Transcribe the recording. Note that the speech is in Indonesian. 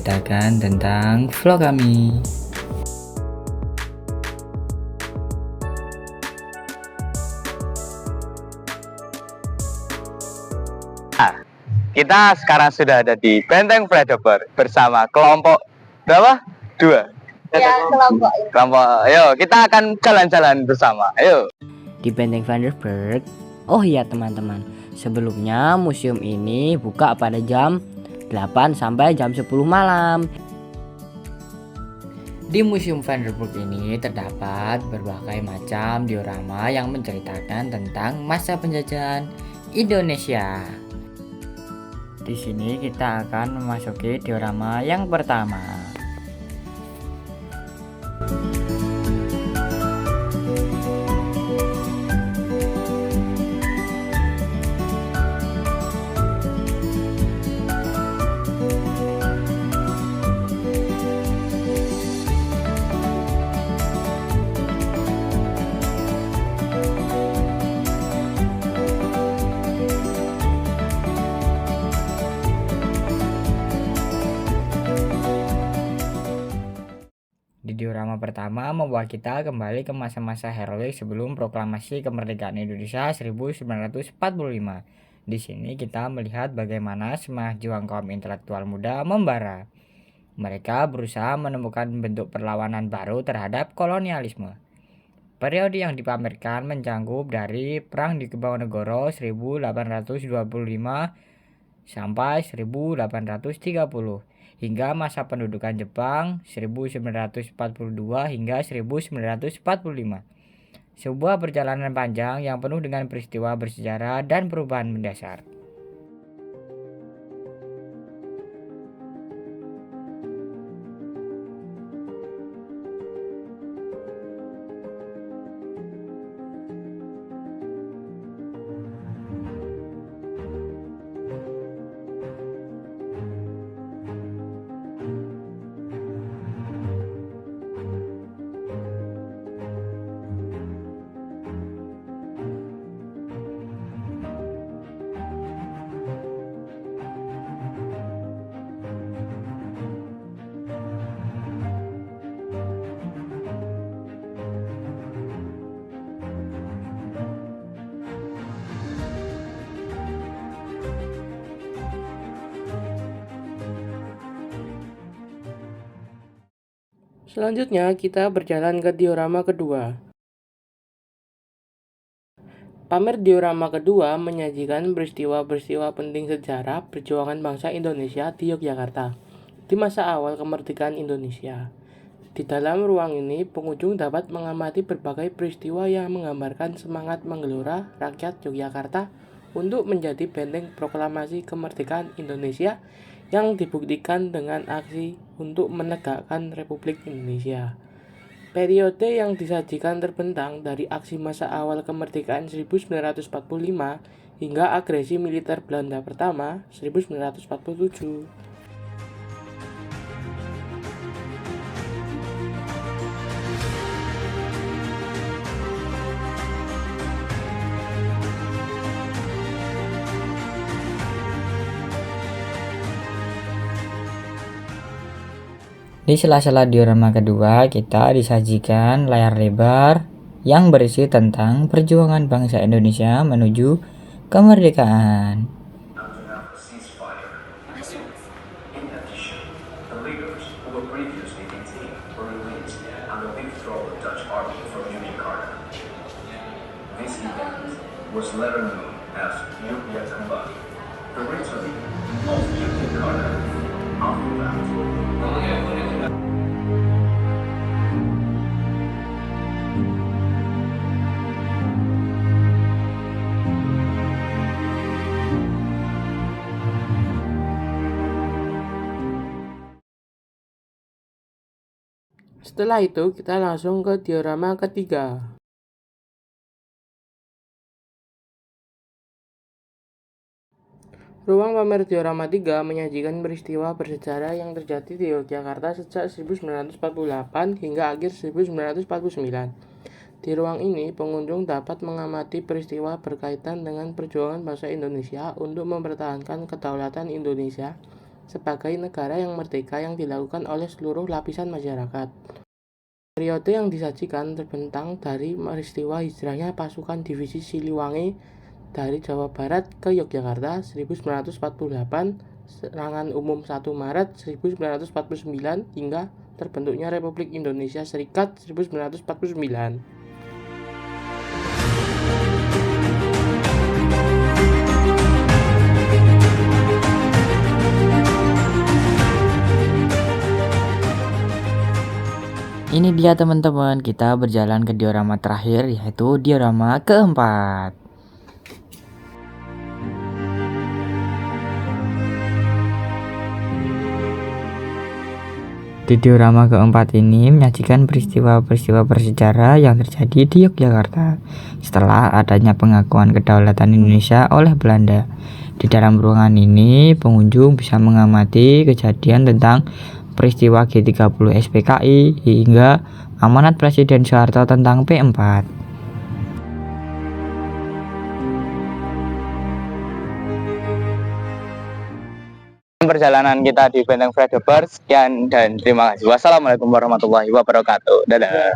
menceritakan tentang vlog kami. Kita sekarang sudah ada di Benteng Flyover bersama kelompok berapa? 2. Ya, kelompok. Ayo, kita akan jalan-jalan bersama. Ayo. Di Benteng Vanderburg. Oh iya teman-teman, sebelumnya museum ini buka pada jam 8 sampai jam 10 malam. Di Museum Vanderburg ini terdapat berbagai macam diorama yang menceritakan tentang masa penjajahan Indonesia. Di sini kita akan memasuki diorama yang pertama. Di diorama pertama membawa kita kembali ke masa-masa heroik sebelum proklamasi kemerdekaan Indonesia 1945. Di sini kita melihat bagaimana semangat juang kaum intelektual muda membara. Mereka berusaha menemukan bentuk perlawanan baru terhadap kolonialisme. Periode yang dipamerkan mencakup dari Perang di Diponegoro 1825 sampai 1830. Hingga masa pendudukan Jepang 1942 hingga 1945. Sebuah perjalanan panjang yang penuh dengan peristiwa bersejarah dan perubahan mendasar. Selanjutnya kita berjalan ke diorama kedua. Pamer diorama kedua menyajikan peristiwa-peristiwa penting sejarah perjuangan bangsa Indonesia di Yogyakarta di masa awal kemerdekaan Indonesia. Di dalam ruang ini, pengunjung dapat mengamati berbagai peristiwa yang menggambarkan semangat menggelora rakyat Yogyakarta untuk menjadi benteng proklamasi kemerdekaan Indonesia yang dibuktikan dengan aksi untuk menegakkan Republik Indonesia. Periode yang disajikan terbentang dari aksi masa awal kemerdekaan 1945 hingga agresi militer Belanda pertama 1947. Di sela-sela diorama kedua, kita disajikan layar lebar yang berisi tentang perjuangan bangsa Indonesia menuju kemerdekaan. Setelah itu kita langsung ke diorama ketiga. Ruang pamer diorama 3 menyajikan peristiwa bersejarah yang terjadi di Yogyakarta sejak 1948 hingga akhir 1949. Di ruang ini, pengunjung dapat mengamati peristiwa berkaitan dengan perjuangan bangsa Indonesia untuk mempertahankan kedaulatan Indonesia sebagai negara yang merdeka yang dilakukan oleh seluruh lapisan masyarakat. Periode yang disajikan terbentang dari peristiwa hijrahnya pasukan divisi Siliwangi dari Jawa Barat ke Yogyakarta 1948, serangan umum 1 Maret 1949 hingga terbentuknya Republik Indonesia Serikat 1949. Ini dia teman-teman, kita berjalan ke diorama terakhir, yaitu diorama keempat. Di diorama keempat ini menyajikan peristiwa-peristiwa bersejarah yang terjadi di Yogyakarta setelah adanya pengakuan kedaulatan Indonesia oleh Belanda. Di dalam ruangan ini, pengunjung bisa mengamati kejadian tentang peristiwa G30 SPKI hingga amanat Presiden Soeharto tentang P4. Perjalanan kita di Benteng Flyover. Sekian dan terima kasih. Wassalamualaikum warahmatullahi wabarakatuh. Dadah.